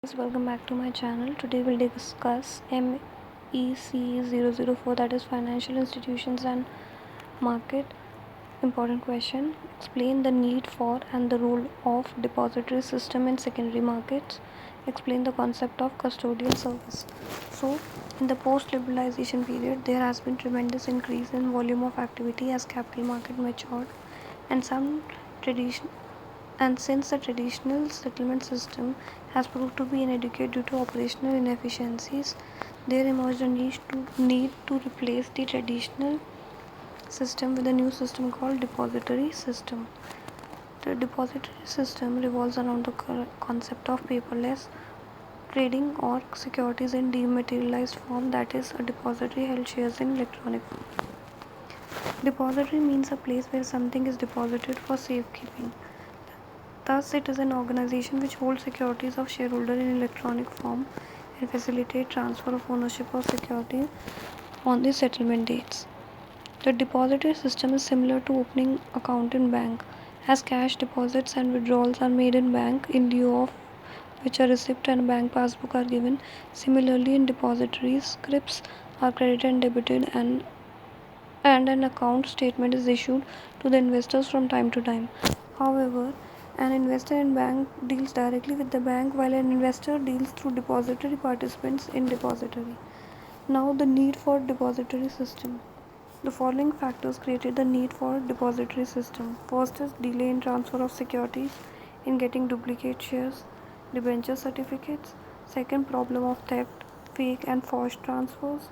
Guys, welcome back to my channel. Today we'll discuss MEC 004, that is financial institutions and market. Important question. Explain the need for and the role of depository system in secondary markets. Explain the concept of custodial service. So in the post liberalization period there has been tremendous increase in volume of activity as capital market matured and some tradition and since the traditional settlement system has proved to be inadequate due to operational inefficiencies, there emerged a need to replace the traditional system with a new system called depository system. The depository system revolves around the concept of paperless trading or securities in dematerialized form, that is, a depository held shares in electronic form. Depository means a place where something is deposited for safekeeping. Thus, it is an organization which holds securities of shareholder in electronic form and facilitate transfer of ownership of security on the settlement dates. The depository system is similar to opening account in bank, as cash deposits and withdrawals are made in bank, in lieu of which a receipt and a bank passbook are given. Similarly, in depositories, scrips are credited and debited, and an account statement is issued to the investors from time to time. However, an investor in bank deals directly with the bank, while an investor deals through depository participants in depository. Now, the need for depository system. The following factors created the need for depository system. First is delay in transfer of securities, in getting duplicate shares, debenture certificates. Second, problem of theft, fake and forged transfers.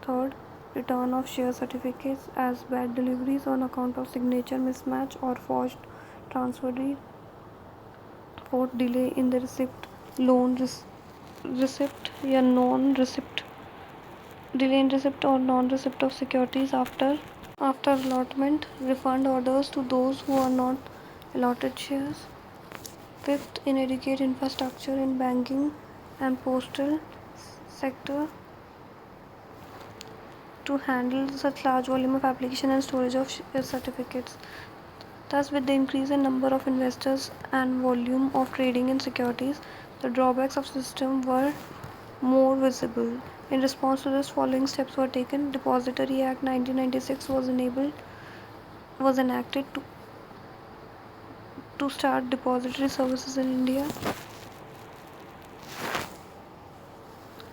Third, return of share certificates as bad deliveries on account of signature mismatch or forged transfer deed. Fourth, delay in the receipt या non-receipt delay in receipt or non-receipt of securities after allotment. Refund orders to those who are not allotted shares. Fifth, inadequate infrastructure in banking and postal sector to handle such large volume of application and storage of share certificates. Thus, with the increase in number of investors and volume of trading in securities, the drawbacks of system were more visible. In response to this, following steps were taken. Depository Act 1996 was enacted to start depository services in India.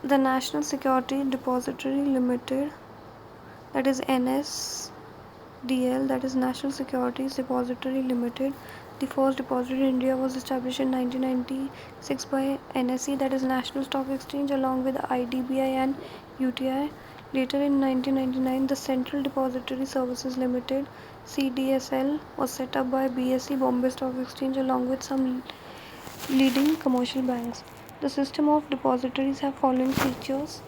The National Security Depository Limited, that is NSDL, that is National Securities Depository Limited. The first depository in India was established in 1996 by NSE, that is National Stock Exchange, along with IDBI and UTI. Later in 1999, the Central Depository Services Limited (CDSL) was set up by BSE, Bombay Stock Exchange, along with some leading commercial banks. The system of depositories have following features.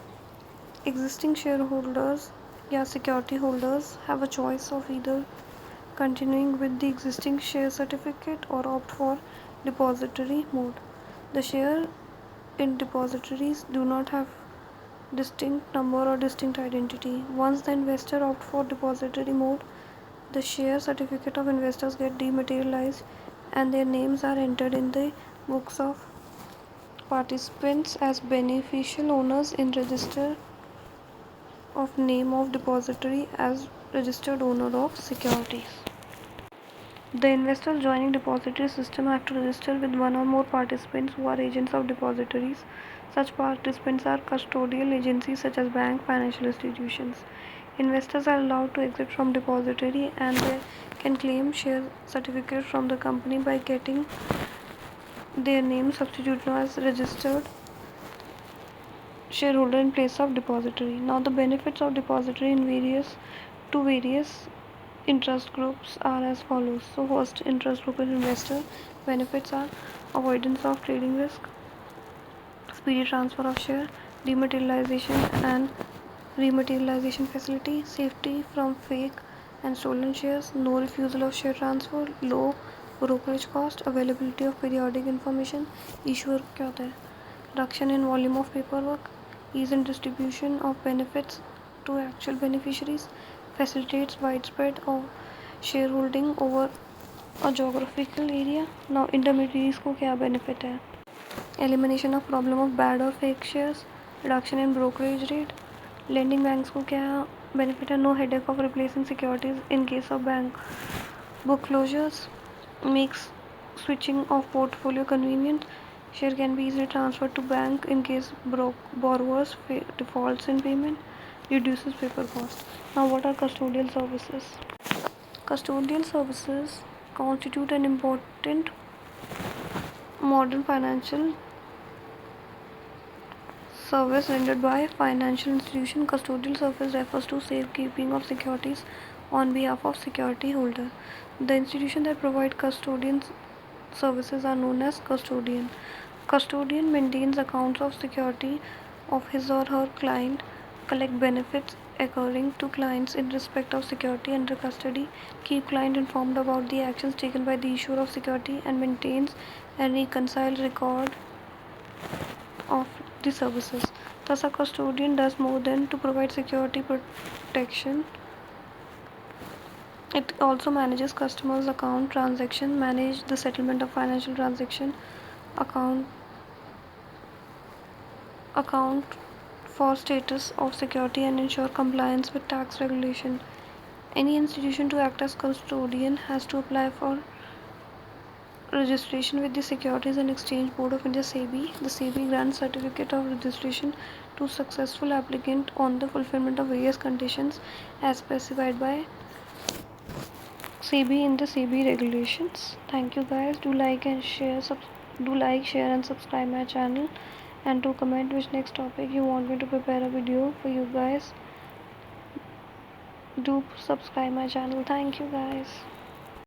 Existing shareholders या security holders have a choice of either continuing with the existing share certificate or opt for depository mode. The share in depositories do not have distinct number or distinct identity. Once the investor opts for depository mode, the share certificate of investors get dematerialized and their names are entered in the books of participants as beneficial owners in register of name of depository as registered owner of securities. The investors joining depository system have to register with one or more participants who are agents of depositories. Such participants are custodial agencies such as bank, financial institutions. Investors are allowed to exit from depository and they can claim share certificate from the company by getting their name substituted as registered shareholder in place of depository. Now the benefits of depository in various interest groups are as follows. So first interest group is investor. Benefits are avoidance of trading risk, speedy transfer of share, dematerialization and rematerialization facility, safety from fake and stolen shares, no refusal of share transfer, low brokerage cost, availability of periodic information. Issuer क्या होता है? Reduction in volume of paperwork, ease in distribution of benefits to actual beneficiaries, facilitates widespread of shareholding over a geographical area. Now intermediaries को क्या benefit है? elimination of problem of bad or fake shares, reduction in brokerage rate. Lending banks को क्या benefit है? No headache of replacing securities in case of bank book closures, makes switching of portfolio convenient. Share can be easily transferred to bank in case borrowers defaults in payment, reduces paper cost. Now, what are custodial services? Custodial services constitute an important modern financial service rendered by financial institution. Custodial service refers to safekeeping of securities on behalf of security holder. The institution that provide custodian services are known as custodian. Custodian maintains accounts of security of his or her client, collect benefits accruing to clients in respect of security under custody, keep client informed about the actions taken by the issuer of security, and maintains and reconcile record of the services. Thus, a custodian does more than to provide security protection. It also manages customers' account transaction, manage the settlement of financial transaction, account account for status of security, and ensure compliance with tax regulation. Any institution to act as custodian has to apply for registration with the Securities and Exchange Board of India (SEBI). The SEBI grants certificate of registration to successful applicant on the fulfillment of various conditions as specified by SEBI in the SEBI regulations. Thank you guys. Do like, share and subscribe my channel, and to comment which next topic you want me to prepare a video for you guys. Do subscribe my channel. Thank you guys.